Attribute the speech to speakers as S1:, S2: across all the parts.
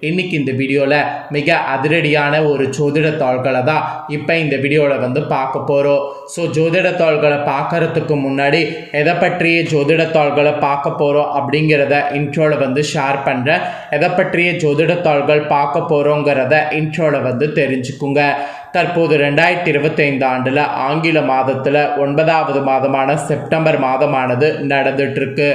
S1: இன்றைக்கி இந்த வீடியோவில் மிக அதிரடியான ஒரு ஜோதிட தாள்களை தான் இப்போ இந்த வீடியோவில் வந்து பார்க்க போகிறோம். ஸோ ஜோதிட தாள்களை பார்க்கறதுக்கு முன்னாடி எதை பற்றிய ஜோதிட தாள்களை பார்க்க போகிறோம் அப்படிங்கிறத இன்ட்ரோவில் வந்து ஷேர் பண்ணுறேன். எதை பற்றிய ஜோதிட தாள்கள் பார்க்க போகிறோங்கிறத இன்ட்ரோவில் வந்து தெரிஞ்சுக்குங்க. தற்போது 2025 ஆண்டில் ஆங்கில மாதத்தில் 9வது மாதமான செப்டம்பர் மாதமானது நடந்துட்டுருக்கு.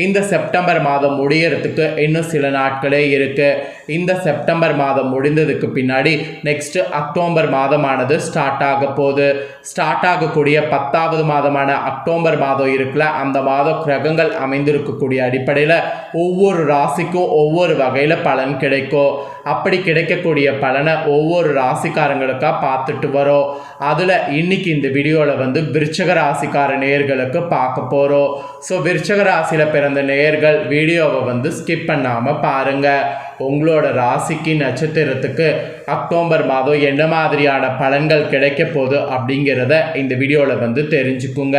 S1: இந்த செப்டம்பர் மாதம் முடியறதுக்கு இன்னும் சில நாட்களே இருக்குது. இந்த செப்டம்பர் மாதம் முடிந்ததுக்கு பின்னாடி நெக்ஸ்ட்டு அக்டோபர் மாதமானது ஸ்டார்ட் ஆக போகுது. ஸ்டார்ட் ஆகக்கூடிய 10வது மாதமான அக்டோபர் மாதம் இருக்குல்ல, அந்த மாதம் கிரகங்கள் அமைந்திருக்கக்கூடிய அடிப்படையில் ஒவ்வொரு ராசிக்கும் ஒவ்வொரு வகையில் பலன் கிடைக்கும். அப்படி கிடைக்கக்கூடிய பலனை ஒவ்வொரு ராசிக்காரங்களுக்காக பார்த்துட்டு வரோம். அதில் இன்னைக்கு இந்த வீடியோவில் வந்து விருச்சக ராசிக்கார நேயர்களுக்கு பார்க்க போகிறோம். ஸோ விருச்சக ராசியில் பிறந்த நேயர்கள் வீடியோவை வந்து ஸ்கிப் பண்ணாமல் பாருங்கள். உங்களோட ராசிக்கு நட்சத்திரத்துக்கு அக்டோபர் மாதம் என்ன மாதிரியான பலன்கள் கிடைக்க போகுது அப்படிங்கிறத இந்த வீடியோவில் வந்து தெரிஞ்சுக்குங்க.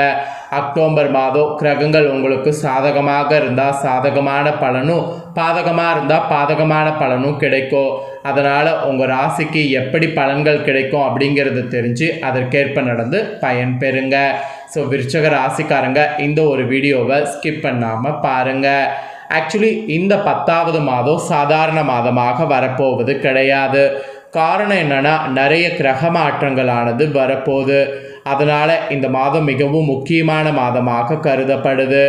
S1: அக்டோபர் மாதம் கிரகங்கள் உங்களுக்கு சாதகமாக இருந்தால் சாதகமான பலனும், பாதகமாக இருந்தால் பாதகமான பலனும் கிடைக்கும். அதனால் உங்கள் ராசிக்கு எப்படி பலன்கள் கிடைக்கும் அப்படிங்கிறத தெரிஞ்சு அதற்கேற்ப நடந்து பயன் பெறுங்க. ஸோ விருச்சக ராசிக்காரங்க இந்த ஒரு வீடியோவை ஸ்கிப் பண்ணாமல் பாருங்கள். ஆக்சுவலி இந்த 10வது மாதம் சாதாரண மாதமாக வரப்போவது கிடையாது. காரணம் என்னென்னா, நிறைய கிரக மாற்றங்களானது வரப்போகுது. அதனால் இந்த மாதம் மிகவும் முக்கியமான மாதமாக கருதப்படுது.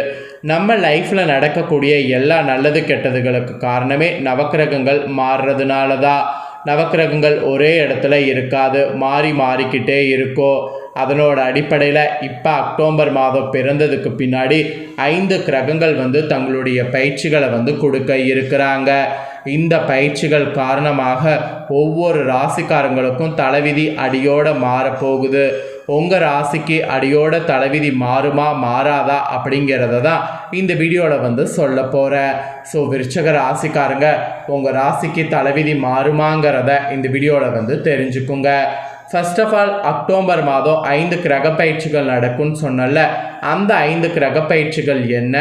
S1: நம்ம லைஃப்பில் நடக்கக்கூடிய எல்லா நல்லது கெட்டதுகளுக்கு காரணமே நவக்கிரகங்கள் மாறுறதுனால தான். நவக்கிரகங்கள் ஒரே இடத்துல இருக்காது, மாறி மாறிக்கிட்டே இருக்கும். அதனோட அடிப்படையில் இப்போ அக்டோபர் மாதம் பிறந்ததுக்கு பின்னாடி 5 கிரகங்கள் வந்து தங்களுடைய பயிற்சிகளை வந்து கொடுக்க இருக்கிறாங்க. இந்த பயிற்சிகள் காரணமாக ஒவ்வொரு ராசிக்காரங்களுக்கும் தலைவிதி அடியோடு மாறப்போகுது. உங்கள் ராசிக்கு அடியோட தலைவிதி மாறுமா மாறாதா அப்படிங்கிறத தான் இந்த வீடியோவில் வந்து சொல்ல போகிறேன். ஸோ விருச்சக ராசிக்காரங்க உங்கள் ராசிக்கு தலைவிதி மாறுமாங்கிறத இந்த வீடியோவில் வந்து தெரிஞ்சுக்குங்க. ஃபர்ஸ்ட் ஆஃப் ஆல், அக்டோபர் மாதம் 5 கிரக பயிற்சிகள் நடக்கும்னு சொன்னல, அந்த 5 கிரக பயிற்சிகள் என்ன,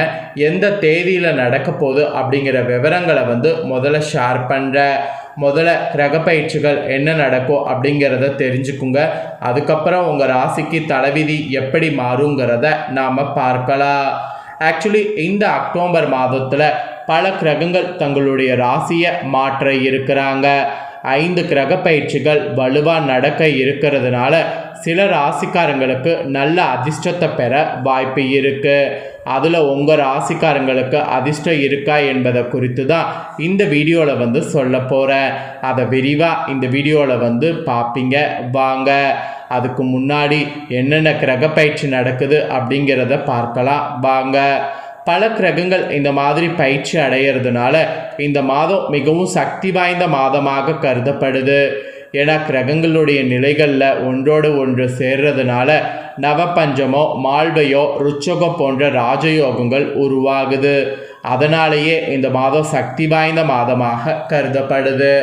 S1: எந்த தேதியில் நடக்க போகுது அப்படிங்கிற விவரங்களை வந்து முதல்ல ஷேர் பண்ணுறேன். முதல்ல கிரக பயிற்சிகள் என்ன நடக்கும் அப்படிங்கிறத தெரிஞ்சுக்குங்க. அதுக்கப்புறம் உங்கள் ராசிக்கு தலைவிதி எப்படி மாறுங்கிறத நாம் பார்க்கலாம். ஆக்சுவலி இந்த அக்டோபர் மாதத்தில் பல கிரகங்கள் தங்களுடைய ராசியை மாற்ற இருக்கிறாங்க. 5 கிரக பயிற்சிகள் வலுவாக நடக்க இருக்கிறதுனால சில ராசிக்காரங்களுக்கு நல்ல அதிர்ஷ்டத்தை பெற வாய்ப்பு இருக்குது. அதில் உங்கள் ராசிக்காரங்களுக்கு அதிர்ஷ்டம் இருக்கா என்பதை குறித்து தான் இந்த வீடியோவில் வந்து சொல்ல போகிறேன். அதை விரிவாக இந்த வீடியோவில் வந்து பார்ப்பீங்க வாங்க. அதுக்கு முன்னாடி என்னென்ன கிரக பயிற்சி நடக்குது அப்படிங்கிறத பார்க்கலாம் வாங்க. பல கிரகங்கள் இந்த மாதிரி பயிற்சி அடையிறதுனால இந்த மாதம் மிகவும் சக்தி வாய்ந்த மாதமாக கருதப்படுது. ஏன்னா கிரகங்களுடைய நிலைகளில் ஒன்றோடு ஒன்று சேர்றதுனால நவபஞ்சமோ மால்வையோ ருச்சகம் போன்ற ராஜயோகங்கள் உருவாகுது. அதனாலேயே இந்த மாதம் சக்தி வாய்ந்த மாதமாக கருதப்படுது.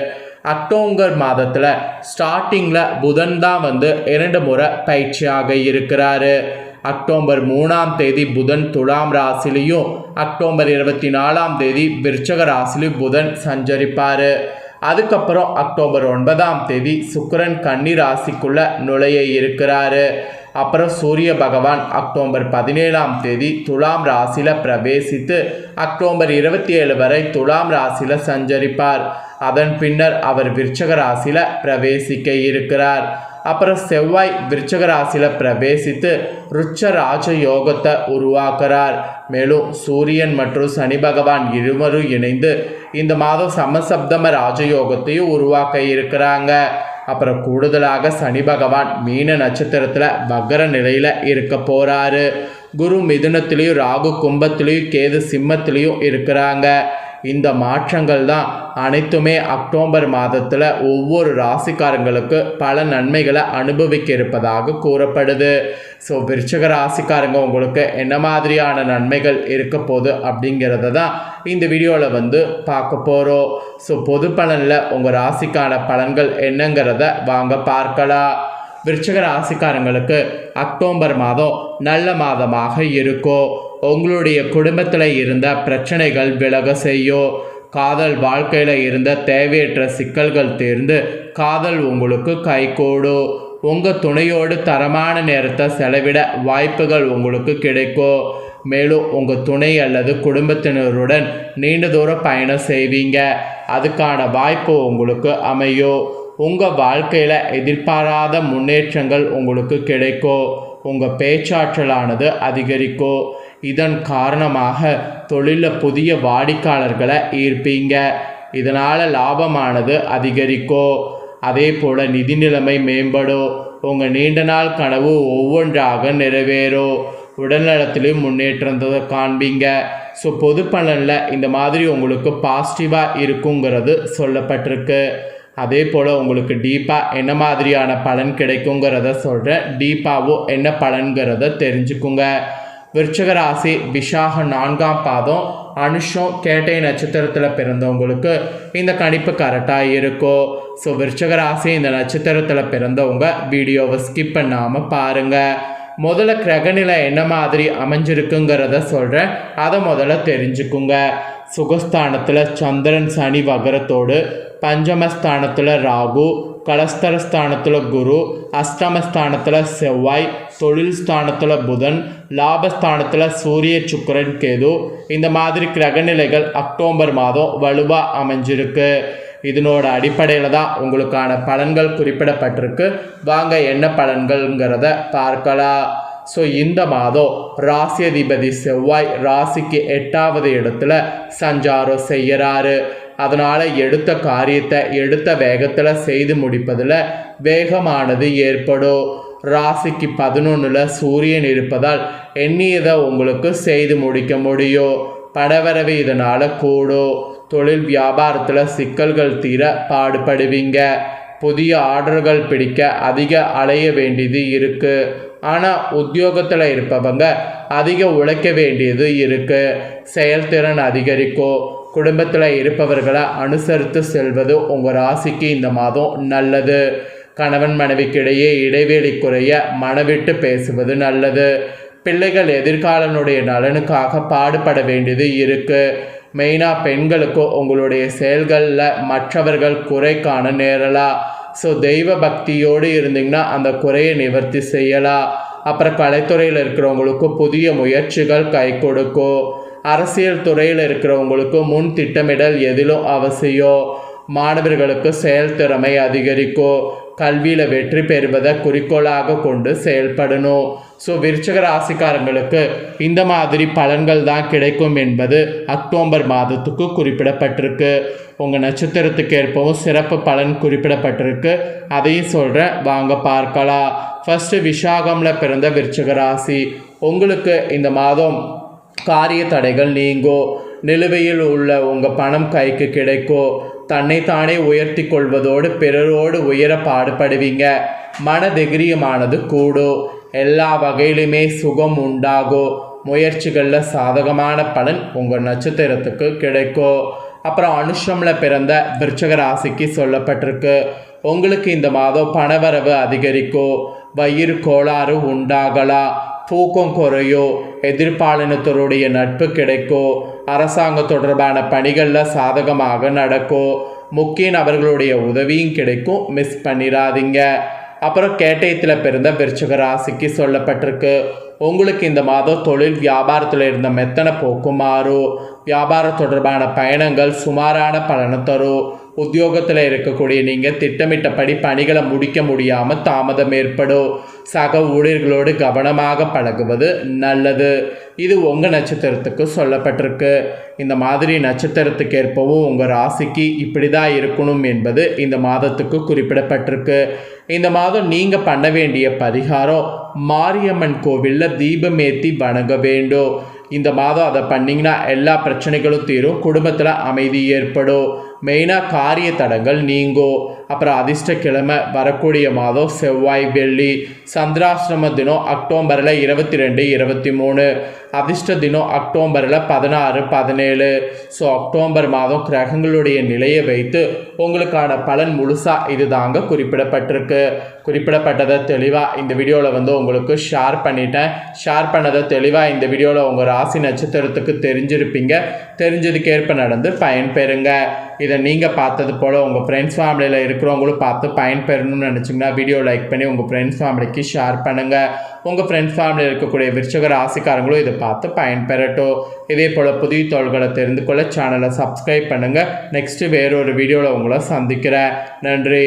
S1: அக்டோபர் மாதத்தில் ஸ்டார்டிங்கில் புதன் தான் வந்து 2 முறை பயிற்சியாக இருக்கிறாரு. அக்டோபர் 3ஆம் தேதி புதன் துலாம் ராசிலையும், அக்டோபர் 24ஆம் தேதி விருச்சக ராசிலையும் புதன் சஞ்சரிப்பார். அதுக்கப்புறம் அக்டோபர் 9ஆம் தேதி சுக்கிரன் கன்னி ராசிக்குள்ள நுழைய இருக்கிறாரு. அப்புறம் சூரிய பகவான் அக்டோபர் 17ஆம் தேதி துலாம் ராசியில் பிரவேசித்து அக்டோபர் 27 வரை துலாம் ராசியில் சஞ்சரிப்பார். அதன் பின்னர் அவர் விருச்சக ராசியில் பிரவேசிக்க இருக்கிறார். அப்புறம் செவ்வாய் விருச்சக ராசியில் பிரவேசித்து ருச்ச ராஜ யோகத்தை உருவாக்குறார். மேலும் சூரியன் மற்றும் சனி பகவான் இருவரும் இணைந்து இந்த மாதம் சமசப்தம ராஜயோகத்தையும் உருவாக்க இருக்கிறாங்க. அப்புறம் கூடுதலாக சனி பகவான் மீன நட்சத்திரத்தில் வக்கர நிலையில் இருக்க போகிறாரு. குரு மிதுனத்திலையும், ராகு கும்பத்திலையும், கேது சிம்மத்திலையும் இருக்கிறாங்க. இந்த மாற்றங்கள் தான் அனைத்துமே அக்டோபர் மாதத்தில் ஒவ்வொரு ராசிக்காரங்களுக்கு பல நன்மைகளை அனுபவிக்க இருப்பதாக கூறப்படுது. ஸோ விருச்சக ராசிக்காரங்க உங்களுக்கு என்ன மாதிரியான நன்மைகள் இருக்க போகுது அப்படிங்கிறத தான் இந்த வீடியோவில் வந்து பார்க்க போகிறோம். ஸோ பொது பலனில் உங்கள் ராசிக்கான பலன்கள் என்னங்கிறத வாங்க பார்க்கலாம். விருச்சக ராசிக்காரங்களுக்கு அக்டோபர் மாதம் நல்ல மாதமாக இருக்கும். உங்களுடைய குடும்பத்தில் இருந்த பிரச்சனைகள் விலக செய்யும். காதல் வாழ்க்கையில் இருந்த தேவையற்ற சிக்கல்கள் தீர்ந்து காதல் உங்களுக்கு கைகூடும். உங்கள் துணையோடு தரமான நேரத்தை செலவிட வாய்ப்புகள் உங்களுக்கு கிடைக்கும். மேலும் உங்கள் துணை அல்லது குடும்பத்தினருடன் நீண்ட தூர பயணம் செய்வீங்க. அதுக்கான வாய்ப்பு உங்களுக்கு அமையும். உங்கள் வாழ்க்கையில் எதிர்பாராத முன்னேற்றங்கள் உங்களுக்கு கிடைக்கும். உங்கள் பேச்சாற்றலானது அதிகரிக்கும். இதன் காரணமாக தொழிலில் புதிய வாடிக்கையாளர்களை ஈர்ப்பீங்க. இதனால் லாபமானது அதிகரிக்கும். அதே போல் நிதி நிலைமை மேம்படும். உங்கள் நீண்ட நாள் கனவு ஒவ்வொன்றாக நிறைவேறும். உடல்நலத்திலையும் முன்னேற்றத்தை காண்பீங்க. ஸோ பொது பலனில் இந்த மாதிரி உங்களுக்கு பாசிட்டிவாக இருக்குங்கிறது சொல்லப்பட்டிருக்கு. அதே போல் உங்களுக்கு டீப்பாக என்ன மாதிரியான பலன் கிடைக்குங்கிறத சொல்கிறேன். டீப்பாகவும் என்ன பலன்கிறத தெரிஞ்சுக்குங்க. விருச்சிக ராசி விஷாக 4ஆம் பாதம் அனுஷம் கேட்டை நட்சத்திரத்தில் பிறந்தவங்களுக்கு இந்த கணிப்பு கரெக்டாக இருக்கும். ஸோ விருச்சிக ராசி இந்த நட்சத்திரத்தில் பிறந்தவங்க வீடியோவை ஸ்கிப் பண்ணாமல் பாருங்கள். முதல்ல கிரகநிலை என்ன மாதிரி அமைஞ்சிருக்குங்கிறத சொல்கிறேன். அதை முதல்ல தெரிஞ்சுக்குங்க. சுகஸ்தானத்தில் சந்திரன் சனி வகரத்தோடு, பஞ்சமஸ்தானத்தில் ராகு, கலஸ்தரஸ்தானத்தில் குரு, அஷ்டமஸ்தானத்தில் செவ்வாய், தொழில் ஸ்தானத்தில் புதன், லாபஸ்தானத்தில் சூரிய சுக்கிரன் கேது. இந்த மாதிரி கிரகநிலைகள் அக்டோபர் மாதம் வலுவாக அமைஞ்சிருக்கு. இதனோட அடிப்படையில் தான் உங்களுக்கான பலன்கள் குறிப்பிடப்பட்டிருக்கு. வாங்க என்ன பலன்கள்ங்கிறத பார்க்கலாம். ஸோ இந்த மாதம் ராசி அதிபதி செவ்வாய் ராசிக்கு 8வது இடத்துல சஞ்சாரம் செய்கிறாரு. அதனால் எடுத்த காரியத்தை எடுத்த வேகத்தில் செய்து முடிப்பதில் வேகமானது ஏற்படும். ராசிக்கு 11ல் சூரியன் இருப்பதால் எண்ணியதை உங்களுக்கு செய்து முடிக்க முடியும். பணவரவு இதனால் கூடும். தொழில் வியாபாரத்தில் சிக்கல்கள் தீர பாடுபடுவீங்க. புதிய ஆர்டர்கள் பிடிக்க அதிக அலைய வேண்டியது இருக்குது. ஆனால் உத்தியோகத்தில் இருப்பவங்க அதிக உழைக்க வேண்டியது இருக்குது. செயல்திறன் அதிகரிக்கும். குடும்பத்தில் இருப்பவர்களை அனுசரித்து செல்வது உங்கள் ராசிக்கு இந்த மாதம் நல்லது. கணவன் மனைவிக்கிடையே இடைவெளி குறைய மனவிட்டு பேசுவது நல்லது. பிள்ளைகள் எதிர்காலனுடைய நலனுக்காக பாடுபட வேண்டியது இருக்குது. மெயினாக பெண்களுக்கு உங்களுடைய செயல்களில் மற்றவர்கள் குறை காண நேரலாம். ஸோ தெய்வ பக்தியோடு இருந்தீங்கன்னா அந்த குறையை நிவர்த்தி செய்யலாம். அப்புறம் கலைத்துறையில் இருக்கிறவங்களுக்கு புதிய முயற்சிகள் கை கொடுக்கும். அரசியல் துறையில் இருக்கிறவங்களுக்கு முன் திட்டமிடல் எதிலும் அவசியம். மாணவர்களுக்கு செயல்திறமை அதிகரிக்கும். கல்வியில் வெற்றி பெறுவதை குறிக்கோளாக கொண்டு செயல்படணும். ஸோ விருச்சிக ராசிக்காரங்களுக்கு இந்த மாதிரி பலன்கள் தான் கிடைக்கும் என்பது அக்டோபர் மாதத்துக்கு குறிப்பிடப்பட்டிருக்கு. உங்கள் நட்சத்திரத்துக்கு ஏற்பவும் சிறப்பு பலன் குறிப்பிடப்பட்டிருக்கு. அதையும் சொல்கிறேன், வாங்க பார்க்கலாம். ஃபஸ்ட்டு விஷாகமில் பிறந்த விருச்சிக ராசி, உங்களுக்கு இந்த மாதம் காரிய தடைகள் நீங்கும். நிலுவையில் உள்ள உங்கள் பணம் கைக்கு கிடைக்கும். தன்னைத்தானே உயர்த்தி கொள்வதோடு பிறரோடு உயர பாடுபடுவீங்க. மனதைரியமானது கூடும். எல்லா வகையிலுமே சுகம் உண்டாகும். முயற்சிகளில் சாதகமான பலன் உங்கள் நட்சத்திரத்துக்கு கிடைக்கும். அப்புறம் அனுஷமில் பிறந்த விருச்சிக ராசிக்கு சொல்லப்பட்டிருக்கு, உங்களுக்கு இந்த மாதம் பணவரவு அதிகரிக்கும். வயிறு கோளாறு உண்டாகலாம். தூக்கம் குறையும். எதிர்பாலினத்தருடைய நட்பு கிடைக்கும். அரசாங்க தொடர்பான பணிகளில் சாதகமாக நடக்கும். முக்கிய நபர்களுடைய உதவியும் கிடைக்கும். மிஸ் பண்ணிடாதீங்க. அப்புறம் கேட்டயத்தில் பிறந்த விருச்சிக ராசிக்கு சொல்லப்பட்டிருக்கு, உங்களுக்கு இந்த மாதம் தொழில் வியாபாரத்தில் இருந்த மெத்தனை போக்கு மாறும். வியாபார தொடர்பான பயணங்கள் சுமாரான பலனை தரும். உத்தியோகத்தில் இருக்கக்கூடிய நீங்கள் திட்டமிட்டபடி பணிகளை முடிக்க முடியாமல் தாமதம் ஏற்படும். சக ஊழியர்களோடு கவனமாக பழகுவது நல்லது. இது உங்கள் நட்சத்திரத்துக்கு சொல்லப்பட்டிருக்கு. இந்த மாதிரி நட்சத்திரத்துக்கு ஏற்பவும் உங்கள் ராசிக்கு இப்படி தான் இருக்கணும் என்பது இந்த மாதத்துக்கு குறிப்பிடப்பட்டிருக்கு. இந்த மாதம் நீங்கள் பண்ண வேண்டிய பரிகாரம், மாரியம்மன் கோவிலில் தீபமேத்தி வணங்க வேண்டும். இந்த மாதம் அதை பண்ணிங்கன்னா எல்லா பிரச்சனைகளும் தீரும். குடும்பத்தில் அமைதி ஏற்படும். மெயினாக காரிய தடங்கள் நீங்கும். அப்புறம் அதிர்ஷ்ட கிழமை வரக்கூடிய மாதம் செவ்வாய் வெள்ளி. சந்திராஷ்டிரம தினம் அக்டோபரில் 22, 23. அதிர்ஷ்ட தினம் அக்டோபரில் 16, 17. ஸோ அக்டோபர் மாதம் கிரகங்களுடைய நிலையை வைத்து உங்களுக்கான பலன் முழுசாக இது தாங்க குறிப்பிடப்பட்டதை தெளிவாக இந்த வீடியோவில் வந்து உங்களுக்கு ஷேர் பண்ணிட்டேன். ஷேர் பண்ணதை தெளிவாக இந்த வீடியோவில் உங்கள் ராசி நட்சத்திரத்துக்கு தெரிஞ்சிருப்பீங்க. தெரிஞ்சதுக்கேற்ப நடந்து பயன்பெறுங்க. இதை நீங்கள் பார்த்தது போல் உங்கள் ஃப்ரெண்ட்ஸ் ஃபேமிலியில் இருக்கிறவங்களும் பார்த்து பயன்பெறணும்னு நினச்சிங்கன்னா வீடியோ லைக் பண்ணி உங்கள் ஃப்ரெண்ட்ஸ் ஃபேமிலிக்கு ஷேர் பண்ணுங்கள். உங்கள் ஃப்ரெண்ட்ஸ் ஃபேமிலியில் இருக்கக்கூடிய விருச்சிக ராசிக்காரங்களும் இதை பார்த்து பயன்பெறட்டும். இதே போல் புதிய தகவல்களை தெரிந்து கொள்ள சேனலை சப்ஸ்கிரைப் பண்ணுங்கள். நெக்ஸ்ட்டு வேறொரு வீடியோவில் உங்களை சந்திக்கிறேன். நன்றி.